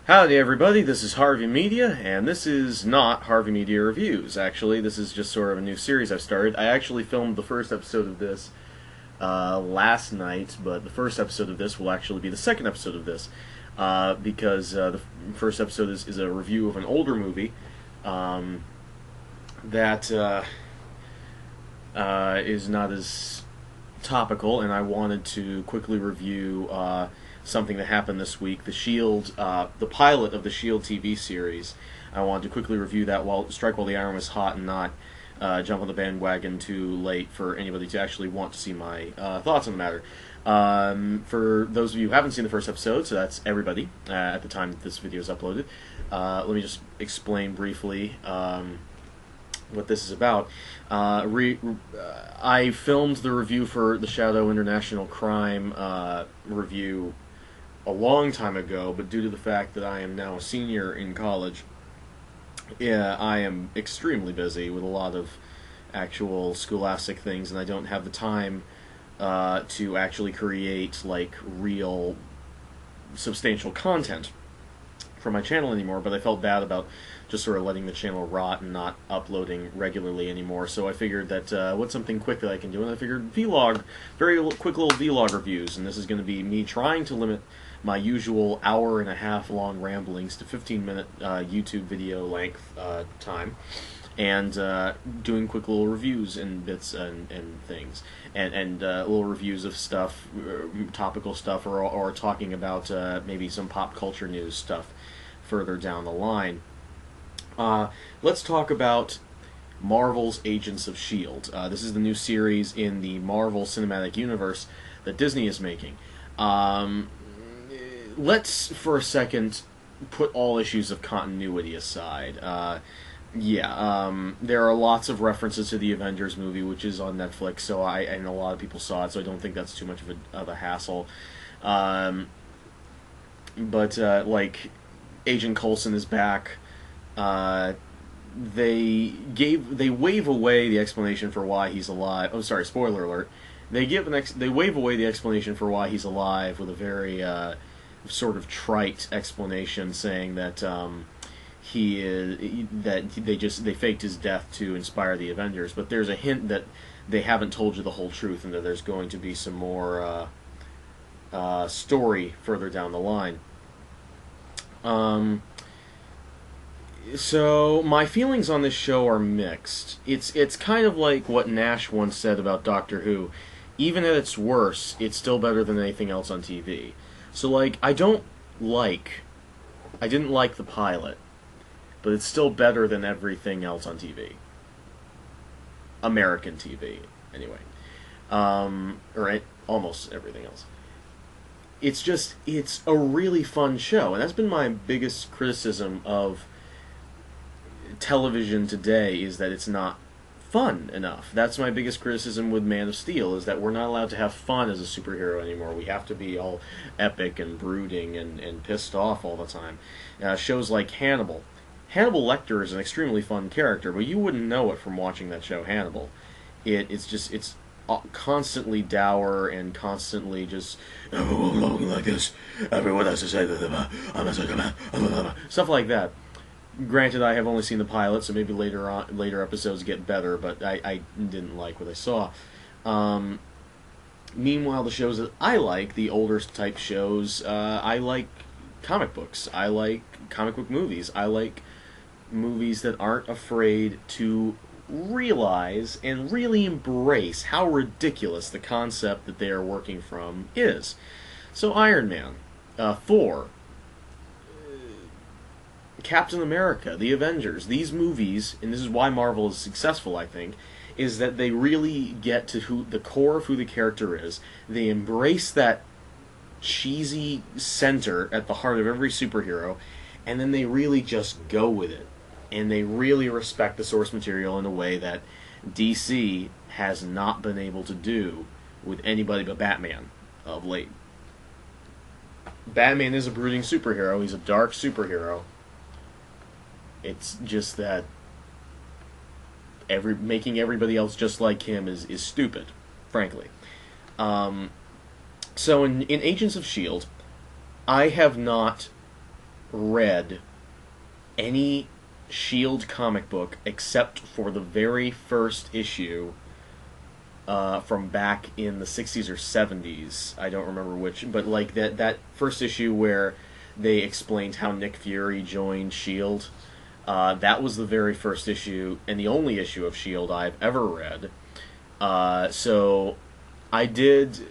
Howdy everybody, this is Harvey Media, and this is not Harvey Media Reviews. Actually, this is just sort of a new series I've started. I actually filmed the first episode of this last night, but the first episode of this will actually be the second episode of this, because the first episode is a review of an older movie that is not as topical, and I wanted to quickly review something that happened this week. The S.H.I.E.L.D, the pilot of the S.H.I.E.L.D TV series. I wanted to quickly review that strike while the iron was hot, and not jump on the bandwagon too late for anybody to actually want to see my thoughts on the matter. For those of you who haven't seen the first episode, so that's everybody at the time that this video is uploaded, let me just explain briefly what this is about. I filmed the review for the Shadow International Crime review a long time ago, but due to the fact that I am now a senior in college, I am extremely busy with a lot of actual scholastic things, and I don't have the time to actually create like real substantial content for my channel anymore. But I felt bad about just sort of letting the channel rot and not uploading regularly anymore, so I figured that what's something quick that I can do, and I figured vlog, very quick little vlog reviews, and this is going to be me trying to limit my usual hour-and-a-half long ramblings to 15-minute YouTube video length time, and doing quick little reviews and bits and things, and little reviews of stuff, topical stuff, or talking about maybe some pop culture news stuff further down the line. Let's talk about Marvel's Agents of S.H.I.E.L.D. This is the new series in the Marvel Cinematic Universe that Disney is making. Let's, for a second, put all issues of continuity aside. There are lots of references to the Avengers movie, which is on Netflix, so and a lot of people saw it, so I don't think that's too much of a hassle. Like, Agent Coulson is back. They wave away the explanation for why he's alive. Oh, sorry, spoiler alert. They wave away the explanation for why he's alive with a very sort of trite explanation, saying that they faked his death to inspire the Avengers. But there's a hint that they haven't told you the whole truth, and that there's going to be some more story further down the line. So my feelings on this show are mixed. It's kind of like what Nash once said about Doctor Who. Even at its worst, it's still better than anything else on TV. So, like, I didn't like the pilot, but it's still better than everything else on TV. American TV, anyway. Or almost everything else. It's a really fun show, and that's been my biggest criticism of television today, is that it's not fun enough. That's my biggest criticism with Man of Steel, is that we're not allowed to have fun as a superhero anymore. We have to be all epic and brooding and pissed off all the time. Shows like Hannibal. Hannibal Lecter is an extremely fun character, but you wouldn't know it from watching that show, Hannibal. It's constantly dour and constantly just like this. Everyone has to say that I'm a psychopath. Stuff like that. Granted, I have only seen the pilot, so maybe later episodes get better, but I didn't like what I saw. Meanwhile, the shows that I like, the older type shows, I like comic books. I like comic book movies. I like movies that aren't afraid to realize and really embrace how ridiculous the concept that they are working from is. So Iron Man, Thor, Captain America, the Avengers, these movies, and this is why Marvel is successful, I think, is that they really get to the core of who the character is. They embrace that cheesy center at the heart of every superhero, and then they really just go with it. And they really respect the source material in a way that DC has not been able to do with anybody but Batman of late. Batman is a brooding superhero. He's a dark superhero. It's just that making everybody else just like him is stupid, frankly. So in Agents of S.H.I.E.L.D., I have not read any S.H.I.E.L.D. comic book except for the very first issue from back in the 60s or 70s. I don't remember which, but like that first issue where they explained how Nick Fury joined S.H.I.E.L.D. That was the very first issue and the only issue of S.H.I.E.L.D. I've ever read. So I did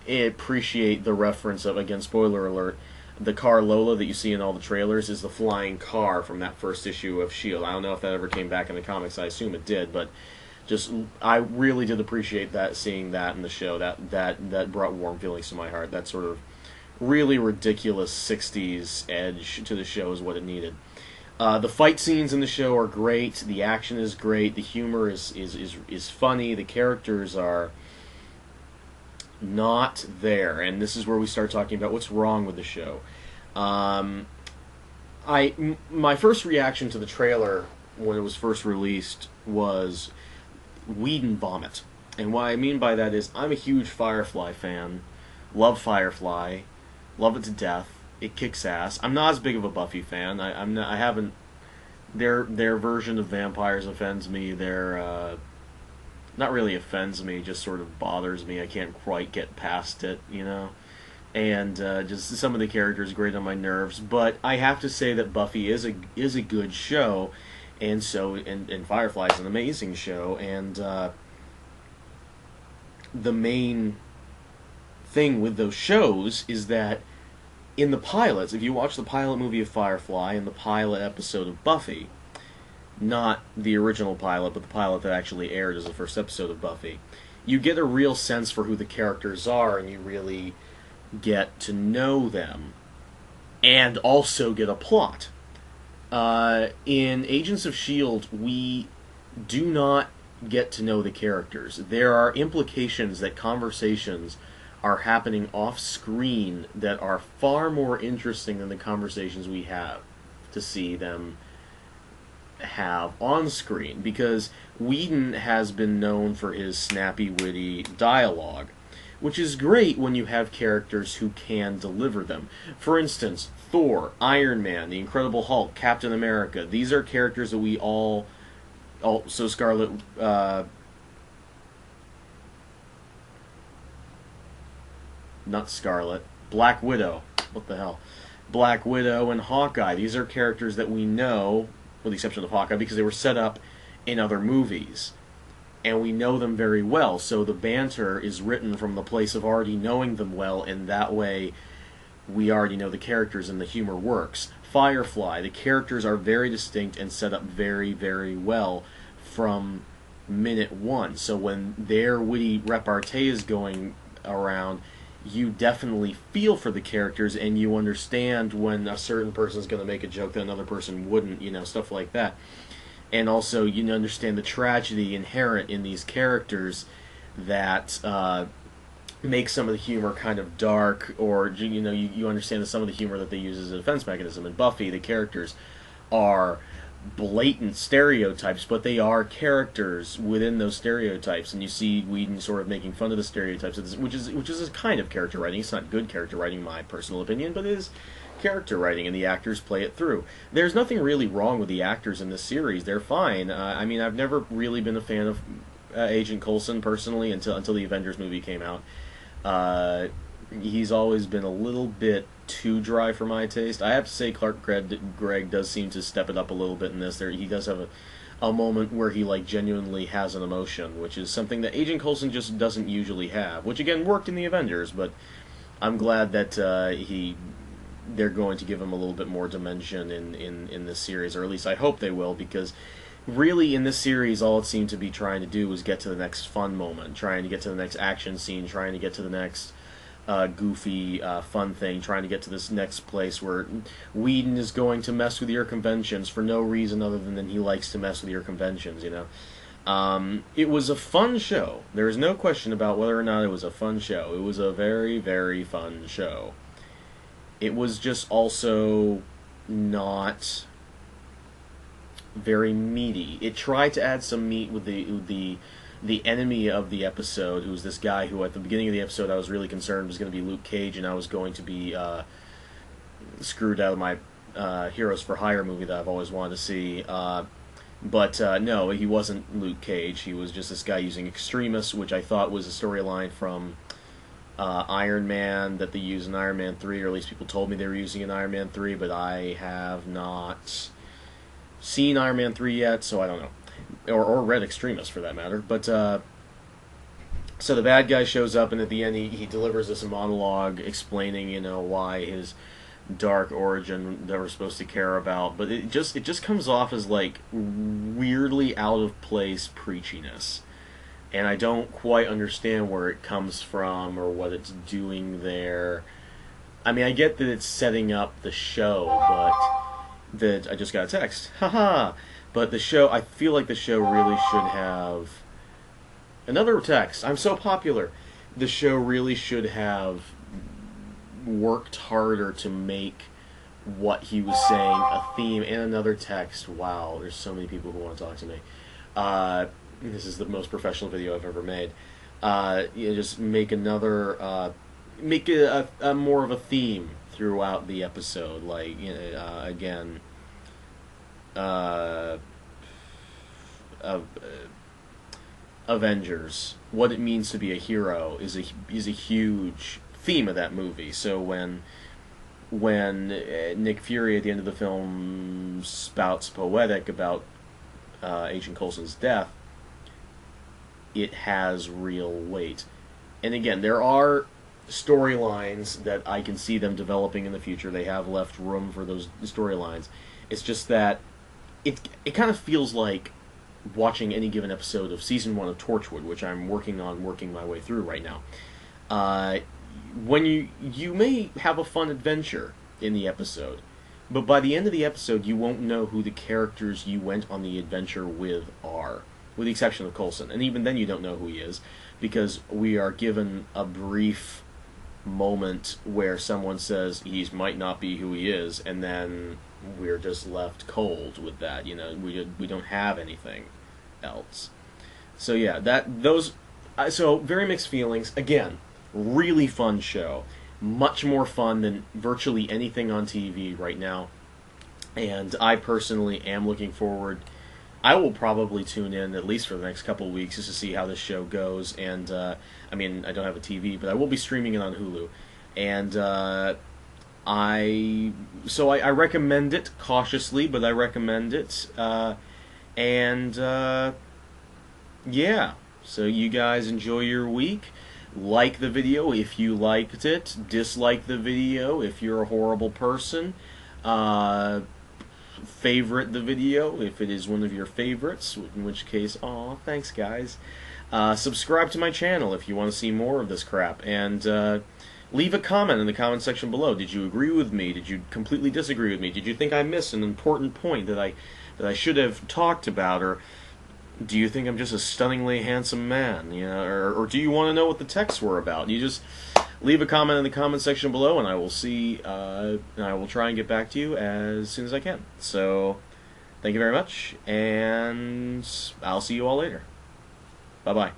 appreciate the reference of, again, spoiler alert, the car Lola that you see in all the trailers is the flying car from that first issue of S.H.I.E.L.D. I don't know if that ever came back in the comics. I assume it did, but just I really did appreciate that, seeing that in the show. That brought warm feelings to my heart. That sort of really ridiculous 60s edge to the show is what it needed. The fight scenes in the show are great. The action is great. The humor is funny. The characters are not there, and this is where we start talking about what's wrong with the show. My first reaction to the trailer when it was first released was Whedon vomit, and what I mean by that is I'm a huge Firefly fan, love Firefly, love it to death. It kicks ass. I'm not as big of a Buffy fan. I'm not. I haven't. Their version of vampires offends me. Not really offends me, just sort of bothers me. I can't quite get past it, you know? And just some of the characters grate on my nerves. But I have to say that Buffy is a good show, and Firefly is an amazing show. And the main thing with those shows is that in the pilots, if you watch the pilot movie of Firefly and the pilot episode of Buffy, not the original pilot, but the pilot that actually aired as the first episode of Buffy, you get a real sense for who the characters are, and you really get to know them, and also get a plot. In Agents of S.H.I.E.L.D., we do not get to know the characters. There are implications that conversations are happening off-screen that are far more interesting than the conversations we have to see them have on screen, because Whedon has been known for his snappy, witty dialogue, which is great when you have characters who can deliver them. For instance, Thor, Iron Man, the Incredible Hulk, Captain America. These are characters that we all... Also Scarlet... not Scarlet. Black Widow. What the hell? Black Widow and Hawkeye. These are characters that we know, with the exception of Hawkeye, because they were set up in other movies. And we know them very well, so the banter is written from the place of already knowing them well, and that way we already know the characters and the humor works. Firefly, the characters are very distinct and set up very, very well from minute one. So when their witty repartee is going around, you definitely feel for the characters, and you understand when a certain person is going to make a joke that another person wouldn't, stuff like that. And also, you understand the tragedy inherent in these characters that make some of the humor kind of dark, or, you understand that some of the humor that they use as a defense mechanism. In Buffy, the characters are blatant stereotypes, but they are characters within those stereotypes, and you see Whedon sort of making fun of the stereotypes, which is a kind of character writing. It's not good character writing, in my personal opinion, but it is character writing, and the actors play it through. There's nothing really wrong with the actors in this series. They're fine. I've never really been a fan of Agent Coulson, personally, until the Avengers movie came out. He's always been a little bit too dry for my taste. I have to say, Clark Gregg does seem to step it up a little bit in this. He does have a moment where he genuinely has an emotion, which is something that Agent Coulson just doesn't usually have, which again worked in the Avengers, but I'm glad that they're going to give him a little bit more dimension in this series, or at least I hope they will, because really in this series all it seemed to be trying to do was get to the next fun moment, trying to get to the next action scene, trying to get to the next goofy, fun thing, trying to get to this next place where Whedon is going to mess with your conventions for no reason other than he likes to mess with your conventions, It was a fun show. There is no question about whether or not it was a fun show. It was a very, very fun show. It was just also not very meaty. It tried to add some meat with the enemy of the episode, who's this guy who at the beginning of the episode I was really concerned was going to be Luke Cage, and I was going to be screwed out of my Heroes for Hire movie that I've always wanted to see. But no, he wasn't Luke Cage. He was just this guy using extremists, which I thought was a storyline from Iron Man that they use in Iron Man 3, or at least people told me they were using in Iron Man 3, but I have not seen Iron Man 3 yet, so I don't know. Or read Extremist, for that matter. But, so the bad guy shows up, and at the end he delivers us a monologue explaining, why his dark origin that we're supposed to care about, but it just comes off as like weirdly out of place preachiness, and I don't quite understand where it comes from or what it's doing there. I mean, I get that it's setting up the show, but that I just got a text, haha. But the show, I feel like the show really should have another text. I'm so popular. The show really should have worked harder to make what he was saying a theme. And another text. Wow, there's so many people who want to talk to me. This is the most professional video I've ever made. Just make another, make a more of a theme throughout the episode. Like, again, Avengers. What it means to be a hero is a huge theme of that movie. So when Nick Fury at the end of the film spouts poetic about Agent Coulson's death, it has real weight. And again, there are storylines that I can see them developing in the future. They have left room for those storylines. It's just that it kind of feels like watching any given episode of Season 1 of Torchwood, which I'm working my way through right now. When you may have a fun adventure in the episode, but by the end of the episode, you won't know who the characters you went on the adventure with are, with the exception of Coulson. And even then, you don't know who he is, because we are given a brief moment where someone says he might not be who he is, and then we're just left cold with that. We don't have anything else. So yeah, so very mixed feelings. Again, really fun show. Much more fun than virtually anything on TV right now. And I personally am looking forward. I will probably tune in at least for the next couple of weeks just to see how this show goes. And I mean, I don't have a TV, but I will be streaming it on Hulu. And I recommend it cautiously, but I recommend it. Yeah. So you guys enjoy your week. Like the video if you liked it. Dislike the video if you're a horrible person. Favorite the video if it is one of your favorites, in which case, aw, thanks guys. Subscribe to my channel if you want to see more of this crap. And leave a comment in the comment section below. Did you agree with me? Did you completely disagree with me? Did you think I missed an important point that I should have talked about? Or do you think I'm just a stunningly handsome man? Or do you want to know what the texts were about? You just leave a comment in the comment section below, and I will see, and I will try and get back to you as soon as I can. So, thank you very much, and I'll see you all later. Bye-bye.